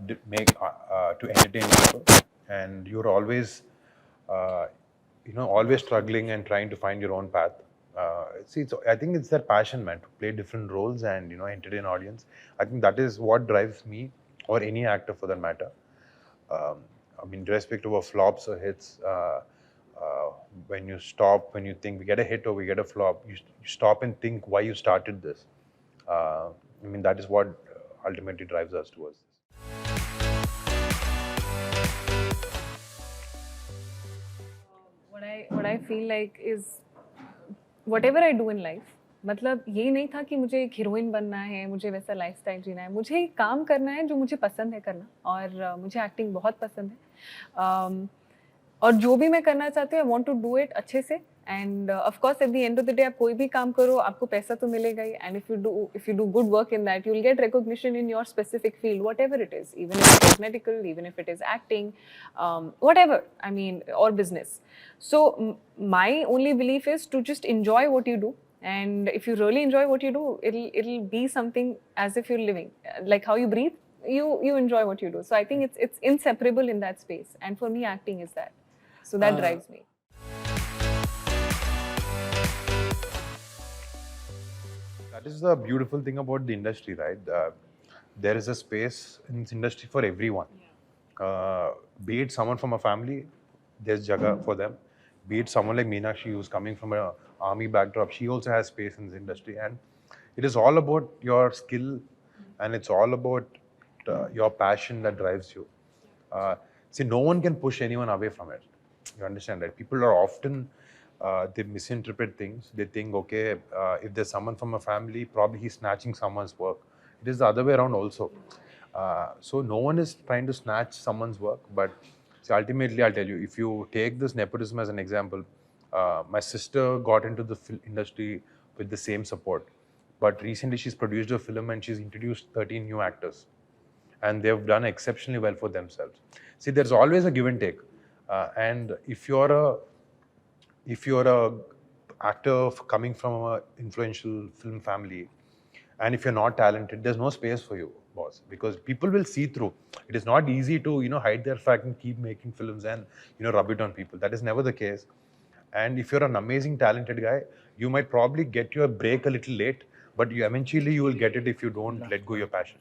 to entertain people, and you're always always struggling and trying to find your own path. I think it's that passion, man, to play different roles and entertain audience. I think that is what drives me or any actor for that matter. I mean, irrespective of flops or hits, when you think we get a hit or we get a flop, you stop and think why you started this. I mean, that is what ultimately drives us towards this. What I feel like is whatever I do in life, मतलब ये नहीं था कि मुझे एक heroine बनना है, मुझे वैसा लाइफस्टाइल जीना है, मुझे काम करना है जो मुझे पसंद है करना, और मुझे एक्टिंग बहुत पसंद है, और जो भी मैं करना चाहती हूँ I want to do it अच्छे से, and of course at the end of the day आप कोई भी काम करो आपको पैसा तो मिलेगा ही, and if you do good work in that you will get recognition in your specific field, whatever it is, even if it is medical, even if it is acting, whatever, I mean, और business. So my only belief is to just enjoy what you do, and if you really enjoy what you do, it'll be something as if you're living, like how you breathe, you enjoy what you do. So I think it's inseparable in that space, and for me acting is that, so that drives me. That is the beautiful thing about the industry, right? There is a space in this industry for everyone. Be it someone from a family, there's jaga for them. Be it someone like Meenakshi who's coming from an army backdrop, she also has space in this industry. And it is all about your skill, and it's all about your passion that drives you. See, no one can push anyone away from it. You understand, right? People are often, they misinterpret things. They think, okay, if there's someone from a family, probably he's snatching someone's work. It is the other way around also. So no one is trying to snatch someone's work, but so ultimately, I'll tell you, if you take this nepotism as an example, my sister got into the industry with the same support. But recently, she's produced a film and she's introduced 13 new actors. And they've done exceptionally well for themselves. See, there's always a give and take. And if you're a actor coming from an influential film family, and if you're not talented, there's no space for you, boss, because people will see through. It is not easy to hide their fact and keep making films and rub it on people. That is never the case. And if you're an amazing talented guy, you might probably get your break a little late, but eventually you will get it if you don't let go your passion.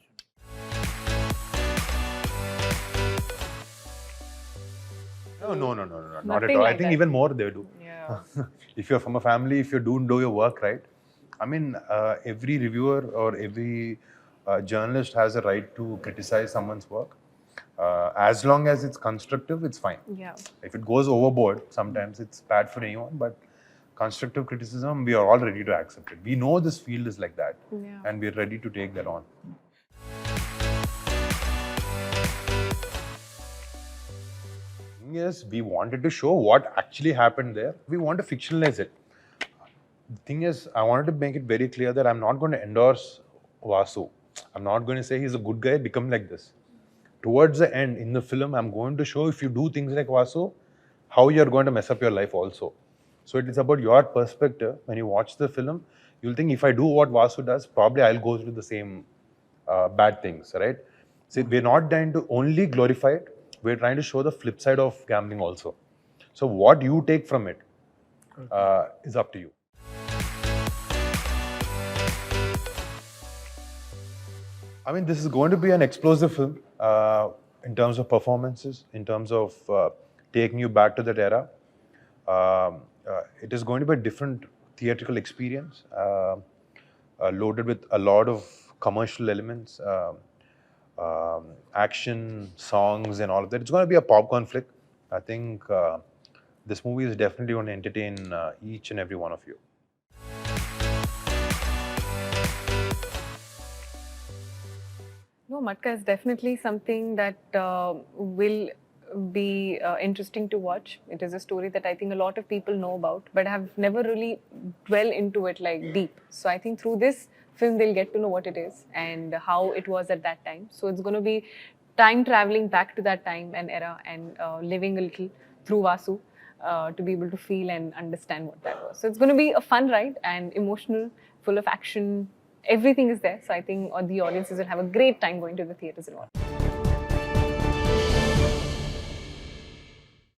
No, not at all. I think even more they do. Yeah. If you're from a family, if you don't do your work right, I mean, every reviewer or every journalist has a right to criticize someone's work. As long as it's constructive, it's fine. Yeah. If it goes overboard, sometimes it's bad for anyone, but constructive criticism, we are all ready to accept it. We know this field is like that, and we're ready to take that on. Yes, we wanted to show what actually happened there. We want to fictionalize it. The thing is, I wanted to make it very clear that I'm not going to endorse Vasu. I'm not going to say he's a good guy, become like this. Towards the end, in the film, I'm going to show if you do things like Vasu, how you're going to mess up your life also. So it is about your perspective. When you watch the film, you'll think if I do what Vasu does, probably I'll go through the same bad things, right? So we're not trying to only glorify it. We're trying to show the flip side of gambling also. So what you take from it is up to you. I mean, this is going to be an explosive film in terms of performances, in terms of taking you back to that era. It is going to be a different theatrical experience, loaded with a lot of commercial elements, action, songs, and all of that. It's going to be a popcorn flick. I think this movie is definitely going to entertain each and every one of you. No, Matka is definitely something that will be interesting to watch. It is a story that I think a lot of people know about, but have never really dwelled into it like deep. So I think through this film, they'll get to know what it is and how it was at that time. So it's going to be time traveling back to that time and era, and living a little through Vasu to be able to feel and understand what that was. So it's going to be a fun ride and emotional, full of action. Everything is there. So I think the audiences will have a great time going to the theatres and all.